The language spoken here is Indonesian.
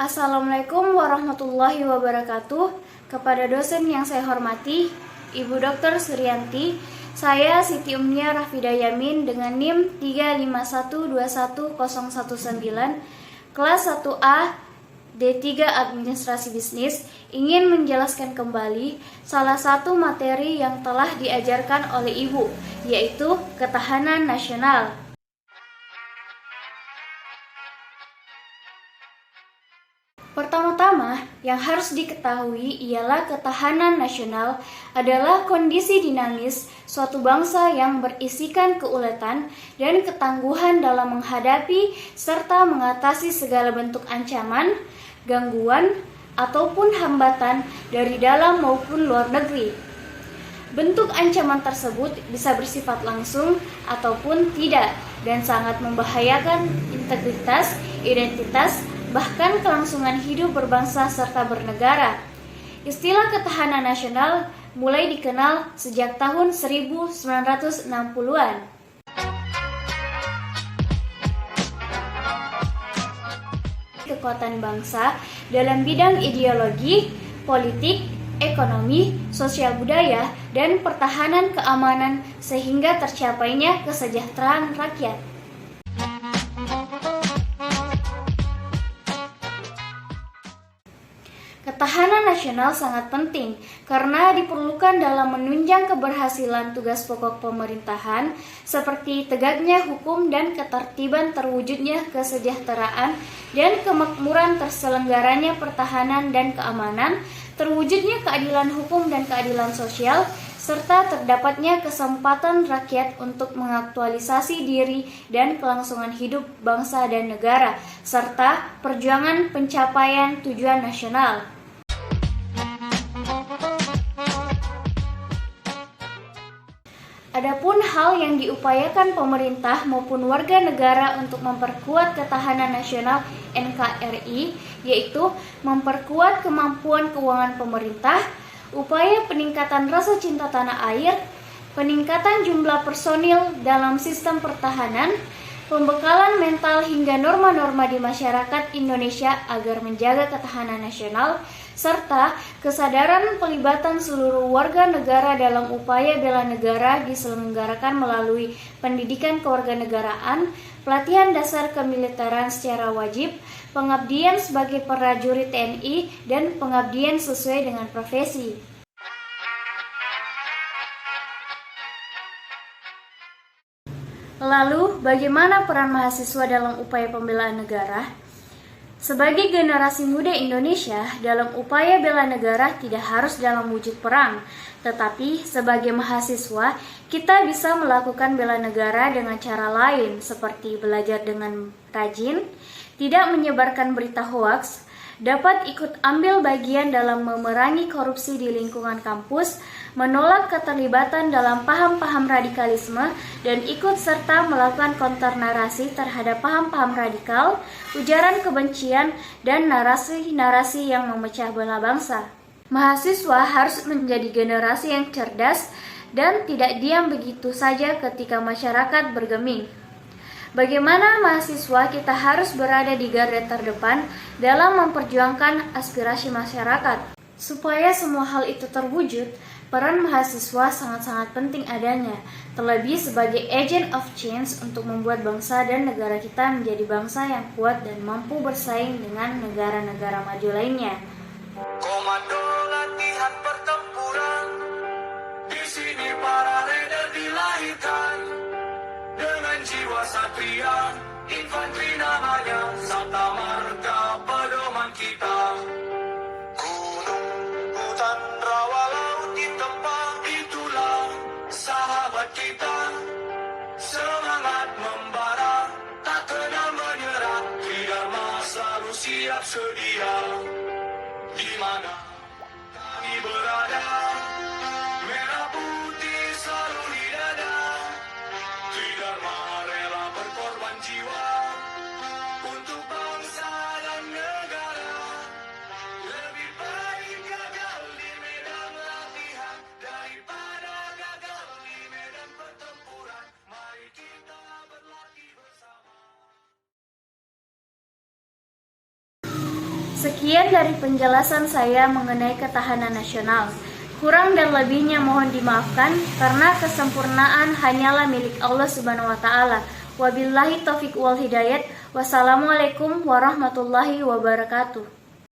Assalamualaikum warahmatullahi wabarakatuh. Kepada dosen yang saya hormati, Ibu Dr. Suryanti, saya Siti Umnia Rafida Yamin dengan NIM 351210019, kelas 1A D3 Administrasi Bisnis, ingin menjelaskan kembali salah satu materi yang telah diajarkan oleh Ibu, yaitu ketahanan nasional. Pertama-tama, yang harus diketahui ialah ketahanan nasional adalah kondisi dinamis suatu bangsa yang berisikan keuletan dan ketangguhan dalam menghadapi serta mengatasi segala bentuk ancaman, gangguan, ataupun hambatan dari dalam maupun luar negeri. Bentuk ancaman tersebut bisa bersifat langsung ataupun tidak dan sangat membahayakan integritas, identitas, bahkan kelangsungan hidup berbangsa serta bernegara. Istilah ketahanan nasional mulai dikenal sejak tahun 1960-an. Kekuatan bangsa dalam bidang ideologi, politik, ekonomi, sosial budaya, dan pertahanan keamanan sehingga tercapainya kesejahteraan rakyat. Ketahanan nasional sangat penting karena diperlukan dalam menunjang keberhasilan tugas pokok pemerintahan seperti tegaknya hukum dan ketertiban, terwujudnya kesejahteraan dan kemakmuran, terselenggaranya pertahanan dan keamanan, terwujudnya keadilan hukum dan keadilan sosial, serta terdapatnya kesempatan rakyat untuk mengaktualisasi diri dan kelangsungan hidup bangsa dan negara, serta perjuangan pencapaian tujuan nasional. Adapun hal yang diupayakan pemerintah maupun warga negara untuk memperkuat ketahanan nasional NKRI, yaitu memperkuat kemampuan keuangan pemerintah, upaya peningkatan rasa cinta tanah air, peningkatan jumlah personil dalam sistem pertahanan, pembekalan mental hingga norma-norma di masyarakat Indonesia agar menjaga ketahanan nasional, serta kesadaran pelibatan seluruh warga negara dalam upaya bela negara diselenggarakan melalui pendidikan kewarganegaraan, pelatihan dasar kemiliteran secara wajib, pengabdian sebagai prajurit TNI, dan pengabdian sesuai dengan profesi. Lalu, bagaimana peran mahasiswa dalam upaya pembelaan negara? Sebagai generasi muda Indonesia, dalam upaya bela negara tidak harus dalam wujud perang, tetapi sebagai mahasiswa, kita bisa melakukan bela negara dengan cara lain, seperti belajar dengan rajin, tidak menyebarkan berita hoaks, dapat ikut ambil bagian dalam memerangi korupsi di lingkungan kampus, menolak keterlibatan dalam paham-paham radikalisme, dan ikut serta melakukan counter narasi terhadap paham-paham radikal, ujaran kebencian, dan narasi-narasi yang memecah belah bangsa. Mahasiswa harus menjadi generasi yang cerdas dan tidak diam begitu saja ketika masyarakat bergeming. Bagaimana mahasiswa kita harus berada di garda terdepan dalam memperjuangkan aspirasi masyarakat. Supaya semua hal itu terwujud, peran mahasiswa sangat-sangat penting adanya, terlebih sebagai agent of change untuk membuat bangsa dan negara kita menjadi bangsa yang kuat dan mampu bersaing dengan negara-negara maju lainnya. Komando latihan pertempuran, di sini para raider dilahirkan. Dengan jiwa satria, infanteri namanya, Sabta Marga pedoman kita. Gunung, hutan, rawa, laut ditempa, itulah sahabat kita. Semangat membara, tak kenal menyerah, Dharma selalu siap sedia. Di mana kami berada, merah putih selalu di dada. Dharma rela berkorban jiwa untuk bangsa dan negara. Lebih baik gagal di medan latihan daripada gagal di medan pertempuran. Mari kita berlatih bersama. Sekian dari penjelasan saya mengenai ketahanan nasional. Kurang dan lebihnya mohon dimaafkan karena kesempurnaan hanyalah milik Allah Subhanahu wa taala. Wabillahi taufiq wal hidayat. Wassalamualaikum warahmatullahi wabarakatuh.